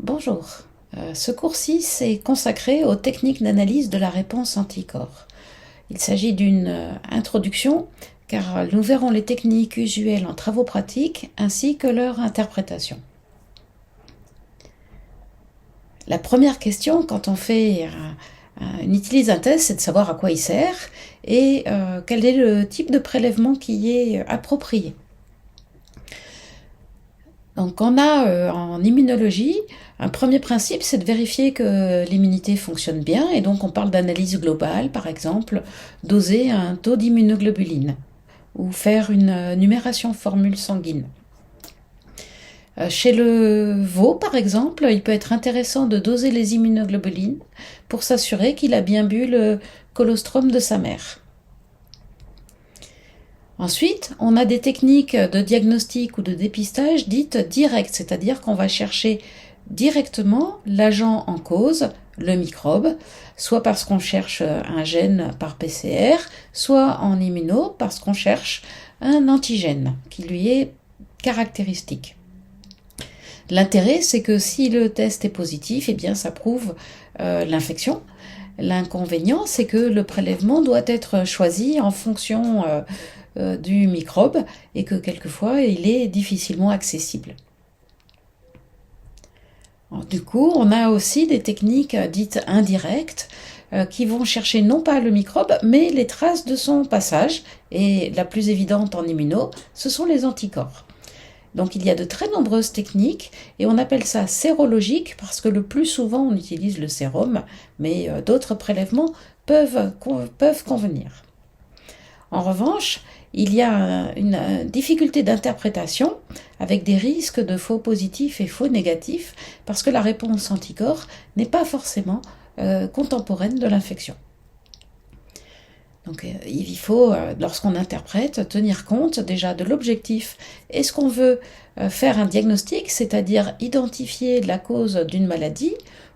Bonjour. Ce cours-ci est consacré aux techniques d'analyse de la réponse anticorps. Il s'agit d'une introduction car nous verrons les techniques usuelles en travaux pratiques ainsi que leur interprétation. La première question quand on utilise un test, c'est de savoir à quoi il sert et quel est le type de prélèvement qui est approprié. Donc on a en immunologie, un premier principe, c'est de vérifier que l'immunité fonctionne bien, et donc on parle d'analyse globale, par exemple, doser un taux d'immunoglobuline, ou faire une numération formule sanguine. Chez le veau, par exemple, il peut être intéressant de doser les immunoglobulines pour s'assurer qu'il a bien bu le colostrum de sa mère. Ensuite, on a des techniques de diagnostic ou de dépistage dites directes, c'est-à-dire qu'on va chercher directement l'agent en cause, le microbe, soit parce qu'on cherche un gène par PCR, soit en immuno parce qu'on cherche un antigène qui lui est caractéristique. L'intérêt, c'est que si le test est positif, eh bien ça prouve l'infection. L'inconvénient, c'est que le prélèvement doit être choisi en fonction du microbe et que quelquefois il est difficilement accessible. Alors, du coup, on a aussi des techniques dites indirectes qui vont chercher non pas le microbe mais les traces de son passage, et la plus évidente en immuno, ce sont les anticorps. Donc il y a de très nombreuses techniques et on appelle ça sérologique parce que le plus souvent on utilise le sérum, mais d'autres prélèvements peuvent convenir. En revanche, il y a une difficulté d'interprétation avec des risques de faux positifs et faux négatifs parce que la réponse anticorps n'est pas forcément contemporaine de l'infection. Donc il faut, lorsqu'on interprète, tenir compte déjà de l'objectif. Est-ce qu'on veut faire un diagnostic, c'est-à-dire identifier la cause d'une maladie,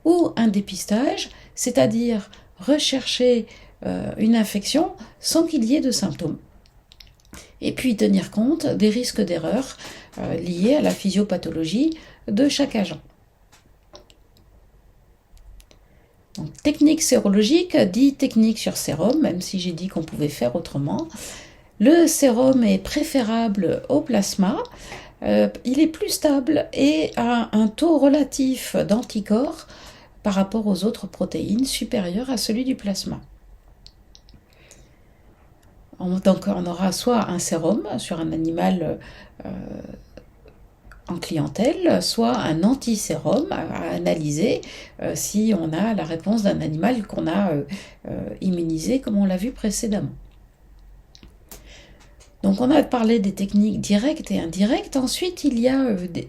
ou un dépistage, c'est-à-dire rechercher une infection sans qu'il y ait de symptômes. Et puis tenir compte des risques d'erreur liés à la physiopathologie de chaque agent. Donc, technique sérologique dit technique sur sérum, même si j'ai dit qu'on pouvait faire autrement. Le sérum est préférable au plasma, il est plus stable et a un taux relatif d'anticorps par rapport aux autres protéines supérieur à celui du plasma. Donc on aura soit un sérum sur un animal en clientèle, soit un antisérum à analyser si on a la réponse d'un animal qu'on a immunisé comme on l'a vu précédemment. Donc on a parlé des techniques directes et indirectes. Ensuite, il y a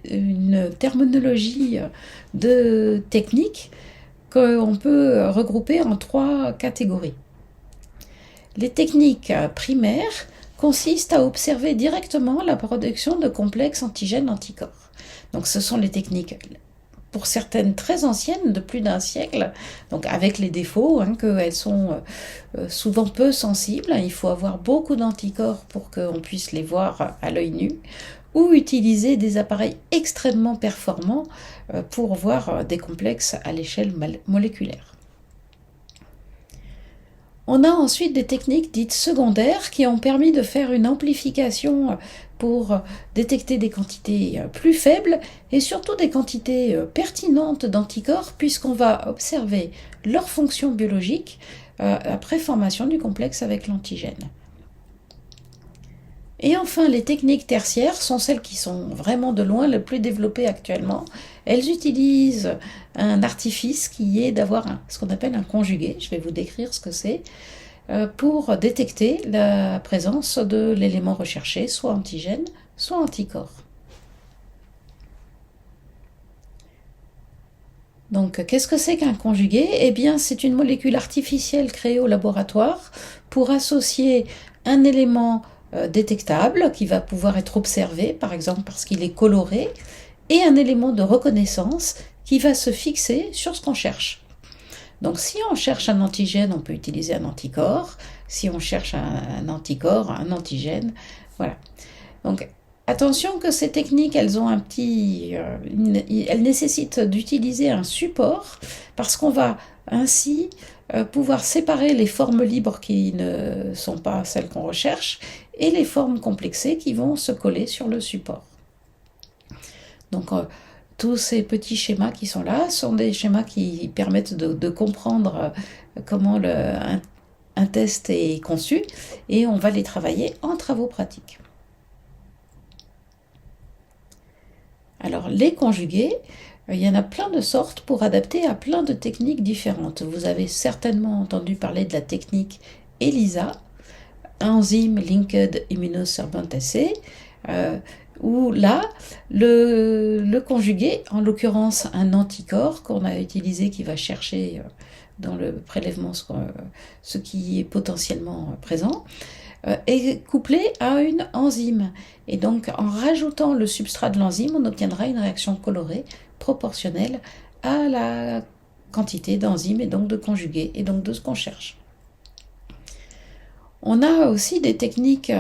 une terminologie de techniques qu'on peut regrouper en 3 catégories. Les techniques primaires consistent à observer directement la production de complexes antigènes-anticorps. Donc ce sont les techniques, pour certaines très anciennes, de plus d'un siècle, donc avec les défauts, qu'elles sont souvent peu sensibles, il faut avoir beaucoup d'anticorps pour qu'on puisse les voir à l'œil nu, ou utiliser des appareils extrêmement performants pour voir des complexes à l'échelle moléculaire. On a ensuite des techniques dites secondaires qui ont permis de faire une amplification pour détecter des quantités plus faibles et surtout des quantités pertinentes d'anticorps puisqu'on va observer leur fonction biologique après formation du complexe avec l'antigène. Et enfin, les techniques tertiaires sont celles qui sont vraiment de loin les plus développées actuellement. Elles utilisent un artifice qui est d'avoir ce qu'on appelle un conjugué, je vais vous décrire ce que c'est, pour détecter la présence de l'élément recherché, soit antigène, soit anticorps. Donc, qu'est-ce que c'est qu'un conjugué ? Eh bien, c'est une molécule artificielle créée au laboratoire pour associer un élément détectable qui va pouvoir être observé, par exemple parce qu'il est coloré, et un élément de reconnaissance qui va se fixer sur ce qu'on cherche. Donc si on cherche un antigène, on peut utiliser un anticorps. Si on cherche un anticorps, un antigène, voilà. Donc Attention que ces techniques, elles ont elles nécessitent d'utiliser un support parce qu'on va ainsi pouvoir séparer les formes libres qui ne sont pas celles qu'on recherche et les formes complexées qui vont se coller sur le support. Donc tous ces petits schémas qui sont là sont des schémas qui permettent de comprendre comment un test est conçu et on va les travailler en travaux pratiques. Alors les conjugués, il y en a plein de sortes pour adapter à plein de techniques différentes. Vous avez certainement entendu parler de la technique ELISA, Enzyme Linked Immunosorbent Assay, où là, le conjugué, en l'occurrence un anticorps qu'on a utilisé qui va chercher dans le prélèvement ce qui est potentiellement présent, est couplé à une enzyme. Et donc, en rajoutant le substrat de l'enzyme, on obtiendra une réaction colorée proportionnelle à la quantité d'enzymes et donc de conjugués, et donc de ce qu'on cherche. On a aussi des techniques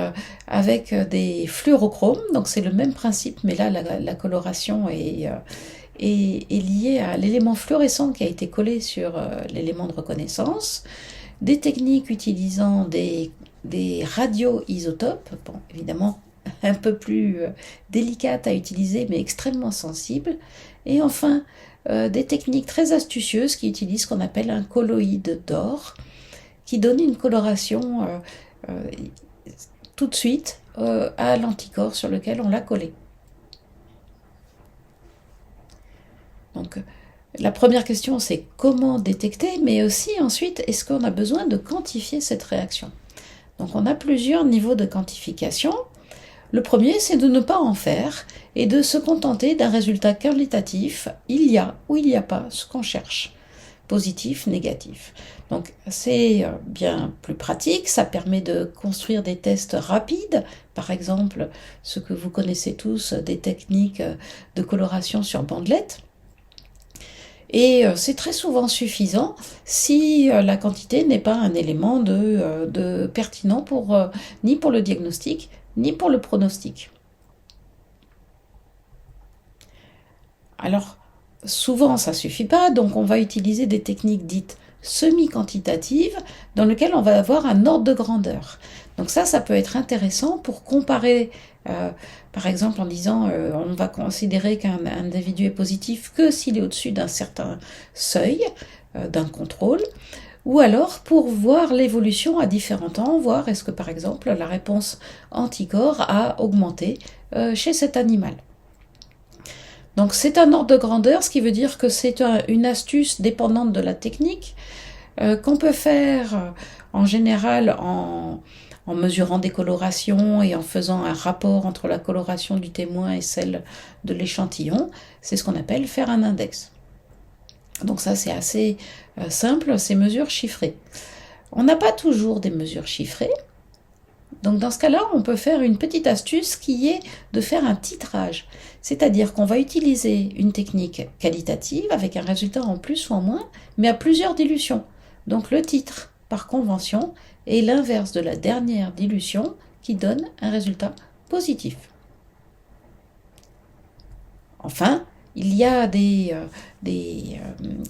avec des fluorochromes, donc c'est le même principe, mais là, la coloration est liée à l'élément fluorescent qui a été collé sur l'élément de reconnaissance. Des techniques utilisant des radioisotopes, bon, évidemment un peu plus délicates à utiliser mais extrêmement sensibles, et enfin des techniques très astucieuses qui utilisent ce qu'on appelle un colloïde d'or, qui donne une coloration tout de suite à l'anticorps sur lequel on l'a collé. Donc la première question, c'est comment détecter, mais aussi ensuite, est-ce qu'on a besoin de quantifier cette réaction? Donc on a plusieurs niveaux de quantification. Le premier, c'est de ne pas en faire et de se contenter d'un résultat qualitatif, il y a ou il n'y a pas ce qu'on cherche, positif, négatif. Donc c'est bien plus pratique, ça permet de construire des tests rapides, par exemple ce que vous connaissez tous, des techniques de coloration sur bandelette. Et c'est très souvent suffisant si la quantité n'est pas un élément de pertinent ni pour le diagnostic, ni pour le pronostic. Alors, souvent ça ne suffit pas, donc on va utiliser des techniques dites semi-quantitatives dans lesquelles on va avoir un ordre de grandeur. Donc ça peut être intéressant pour comparer, par exemple en disant on va considérer qu'un individu est positif que s'il est au-dessus d'un certain seuil, d'un contrôle, ou alors pour voir l'évolution à différents temps, voir est-ce que par exemple la réponse anticorps a augmenté chez cet animal. Donc c'est un ordre de grandeur, ce qui veut dire que c'est une astuce dépendante de la technique qu'on peut faire en général en mesurant des colorations et en faisant un rapport entre la coloration du témoin et celle de l'échantillon. C'est ce qu'on appelle faire un index. Donc ça c'est assez simple, ces mesures chiffrées. On n'a pas toujours des mesures chiffrées. Donc dans ce cas-là, on peut faire une petite astuce qui est de faire un titrage. C'est-à-dire qu'on va utiliser une technique qualitative avec un résultat en plus ou en moins, mais à plusieurs dilutions. Donc le titre, par convention, est l'inverse de la dernière dilution qui donne un résultat positif. Enfin, il y a des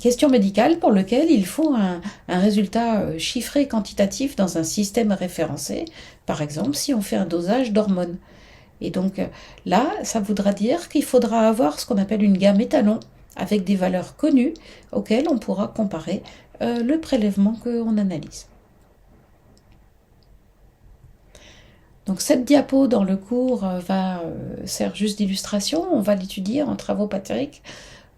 questions médicales pour lesquelles il faut un résultat chiffré quantitatif dans un système référencé, par exemple si on fait un dosage d'hormones. Et donc là, ça voudra dire qu'il faudra avoir ce qu'on appelle une gamme étalon avec des valeurs connues auxquelles on pourra comparer le prélèvement qu'on analyse. Donc cette diapo dans le cours sert juste d'illustration, on va l'étudier en travaux pratiques.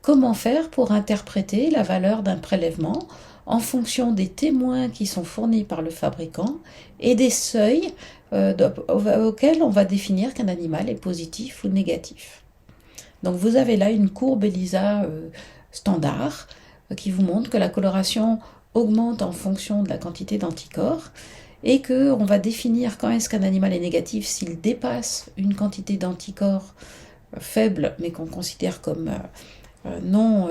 Comment faire pour interpréter la valeur d'un prélèvement en fonction des témoins qui sont fournis par le fabricant et des seuils auxquels on va définir qu'un animal est positif ou négatif. Donc vous avez là une courbe ELISA standard qui vous montre que la coloration augmente en fonction de la quantité d'anticorps et qu'on va définir quand est-ce qu'un animal est négatif s'il dépasse une quantité d'anticorps faible mais qu'on considère comme non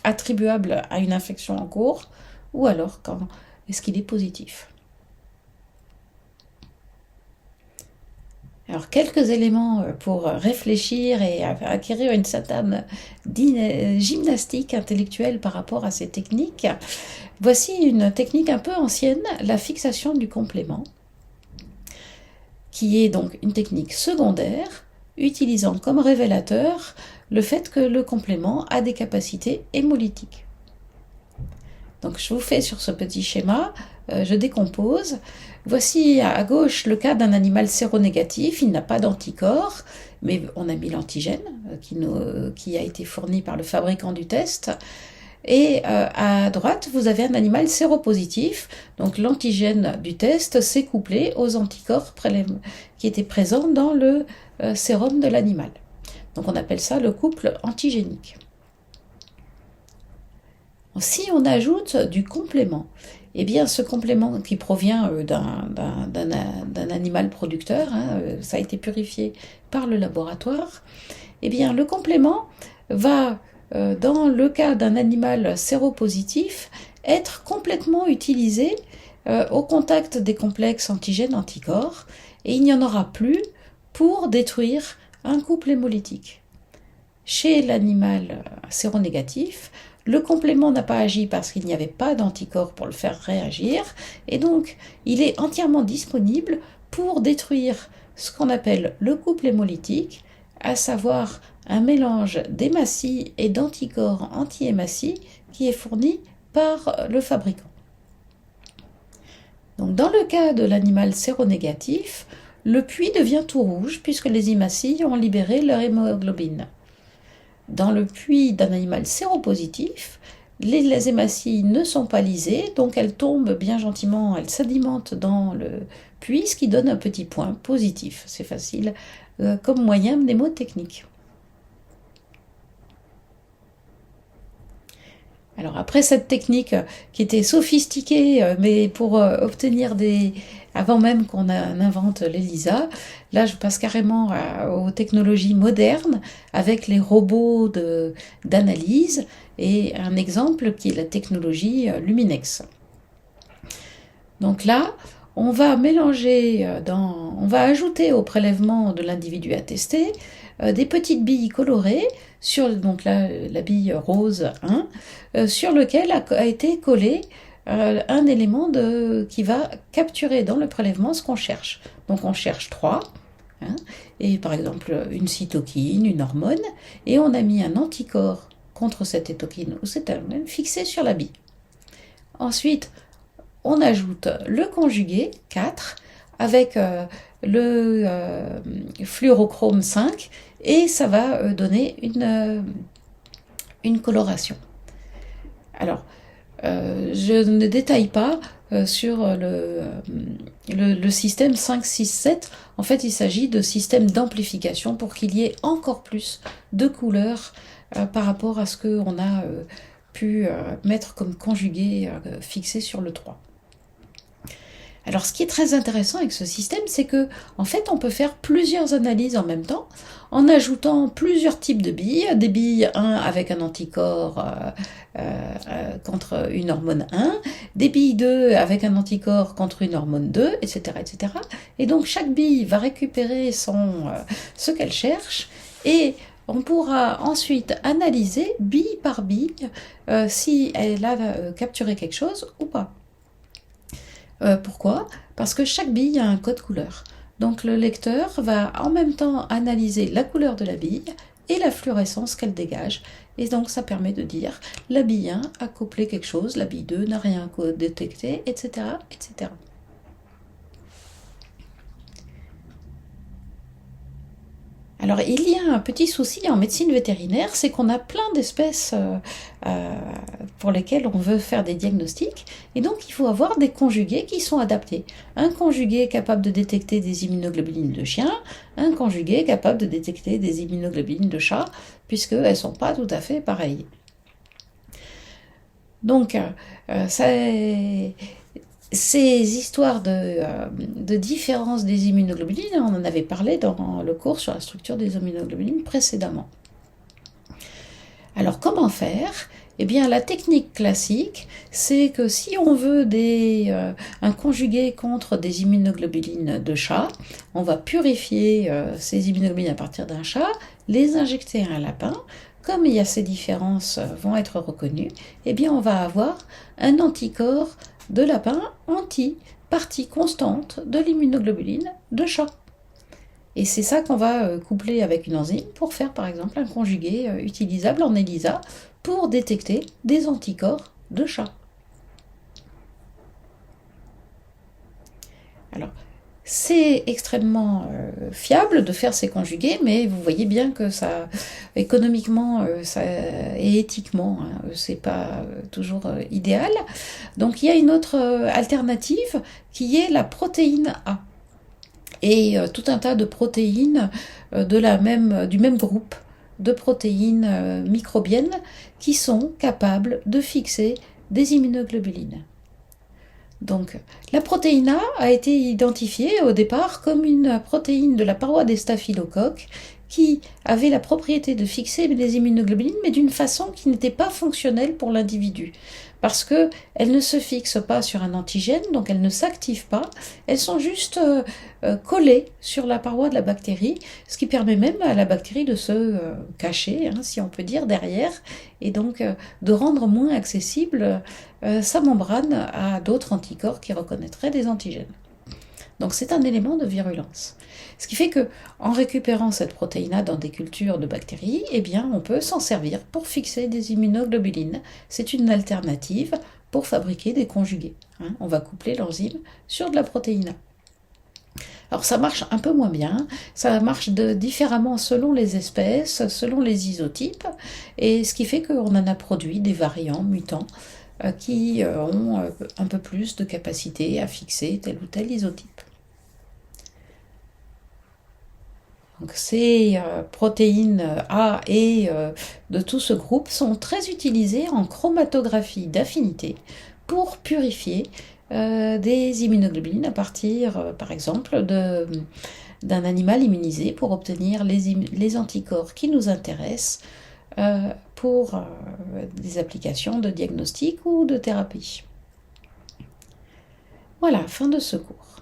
attribuable à une infection en cours, ou alors quand est-ce qu'il est positif. Alors, quelques éléments pour réfléchir et acquérir une certaine gymnastique intellectuelle par rapport à ces techniques. Voici une technique un peu ancienne, la fixation du complément, qui est donc une technique secondaire, utilisant comme révélateur le fait que le complément a des capacités hémolytiques. Donc je vous fais sur ce petit schéma, je décompose. Voici à gauche le cas d'un animal séronégatif, il n'a pas d'anticorps, mais on a mis l'antigène qui a été fourni par le fabricant du test. Et à droite, vous avez un animal séropositif, donc l'antigène du test s'est couplé aux anticorps qui étaient présents dans le sérum de l'animal. Donc on appelle ça le couple antigénique. Si on ajoute du complément, eh bien ce complément qui provient d'un animal producteur, ça a été purifié par le laboratoire, eh bien le complément va, dans le cas d'un animal séropositif, être complètement utilisé au contact des complexes antigènes-anticorps, et il n'y en aura plus pour détruire un couple hémolytique. Chez l'animal séronégatif, le complément n'a pas agi parce qu'il n'y avait pas d'anticorps pour le faire réagir, et donc il est entièrement disponible pour détruire ce qu'on appelle le couple hémolytique, à savoir un mélange d'hématies et d'anticorps anti-hématies qui est fourni par le fabricant. Donc dans le cas de l'animal séronégatif, le puits devient tout rouge puisque les hématies ont libéré leur hémoglobine. Dans le puits d'un animal séropositif, les hématies ne sont pas lysées, donc elles tombent bien gentiment, elles sedimentent dans le puits, ce qui donne un petit point positif. C'est facile comme moyen mnémotechnique. Alors après cette technique qui était sophistiquée, mais pour obtenir avant même qu'on invente l'ELISA, là je passe carrément aux technologies modernes avec les robots d'analyse et un exemple qui est la technologie Luminex. Donc là, on va on va ajouter au prélèvement de l'individu à tester des petites billes colorées, donc là, la bille rose 1, sur lequel a été collé un élément qui va capturer dans le prélèvement ce qu'on cherche. Donc on cherche 3, et par exemple une cytokine, une hormone, et on a mis un anticorps contre cette cytokine ou cette hormone fixé sur la bille. Ensuite, on ajoute le conjugué 4 avec le fluorochrome 5 et ça va donner une coloration. Alors, je ne détaille pas sur le système 5, 6, 7. En fait, il s'agit de systèmes d'amplification pour qu'il y ait encore plus de couleurs par rapport à ce qu'on a pu mettre comme conjugué fixé sur le 3. Alors, ce qui est très intéressant avec ce système, c'est que, en fait, on peut faire plusieurs analyses en même temps, en ajoutant plusieurs types de billes, des billes 1 avec un anticorps contre une hormone 1, des billes 2 avec un anticorps contre une hormone 2, etc., etc. Et donc, chaque bille va récupérer ce qu'elle cherche, et on pourra ensuite analyser bille par bille si elle a capturé quelque chose ou pas. Pourquoi ? Parce que chaque bille a un code couleur. Donc le lecteur va en même temps analyser la couleur de la bille et la fluorescence qu'elle dégage. Et donc ça permet de dire la bille 1 a couplé quelque chose, la bille 2 n'a rien détecté, etc., etc. Alors, il y a un petit souci en médecine vétérinaire, c'est qu'on a plein d'espèces pour lesquelles on veut faire des diagnostics, et donc il faut avoir des conjugués qui sont adaptés. Un conjugué capable de détecter des immunoglobulines de chien, un conjugué capable de détecter des immunoglobulines de chat, puisqu'elles ne sont pas tout à fait pareilles. Donc, ces histoires de différence des immunoglobulines, on en avait parlé dans le cours sur la structure des immunoglobulines précédemment. Alors comment faire ? Eh bien, la technique classique, c'est que si on veut un conjugué contre des immunoglobulines de chat, on va purifier ces immunoglobulines à partir d'un chat, les injecter à un lapin. Comme il y a ces différences vont être reconnues, eh bien, on va avoir un anticorps de lapin anti-partie constante de l'immunoglobuline de chat. Et c'est ça qu'on va coupler avec une enzyme pour faire par exemple un conjugué utilisable en ELISA pour détecter des anticorps de chat. Alors, c'est extrêmement fiable de faire ces conjugués, mais vous voyez bien que ça, économiquement et éthiquement, c'est pas toujours idéal. Donc il y a une autre alternative qui est la protéine A. Et tout un tas de protéines du même groupe de protéines microbiennes qui sont capables de fixer des immunoglobulines. Donc, la protéine A été identifiée au départ comme une protéine de la paroi des staphylocoques qui avait la propriété de fixer les immunoglobulines, mais d'une façon qui n'était pas fonctionnelle pour l'individu. Parce qu'elles ne se fixent pas sur un antigène, donc elles ne s'activent pas, elles sont juste collées sur la paroi de la bactérie, ce qui permet même à la bactérie de se cacher, si on peut dire, derrière, et donc de rendre moins accessible sa membrane à d'autres anticorps qui reconnaîtraient des antigènes. Donc c'est un élément de virulence. Ce qui fait que, en récupérant cette protéine A dans des cultures de bactéries, eh bien, on peut s'en servir pour fixer des immunoglobulines. C'est une alternative pour fabriquer des conjugués. On va coupler l'enzyme sur de la protéine A. Alors ça marche un peu moins bien, ça marche différemment selon les espèces, selon les isotypes, et ce qui fait qu'on en a produit des variants mutants qui ont un peu plus de capacité à fixer tel ou tel isotype. Donc ces protéines A et de tout ce groupe sont très utilisées en chromatographie d'affinité pour purifier des immunoglobulines à partir, par exemple, d'un animal immunisé pour obtenir les anticorps qui nous intéressent pour des applications de diagnostic ou de thérapie. Voilà, fin de ce cours.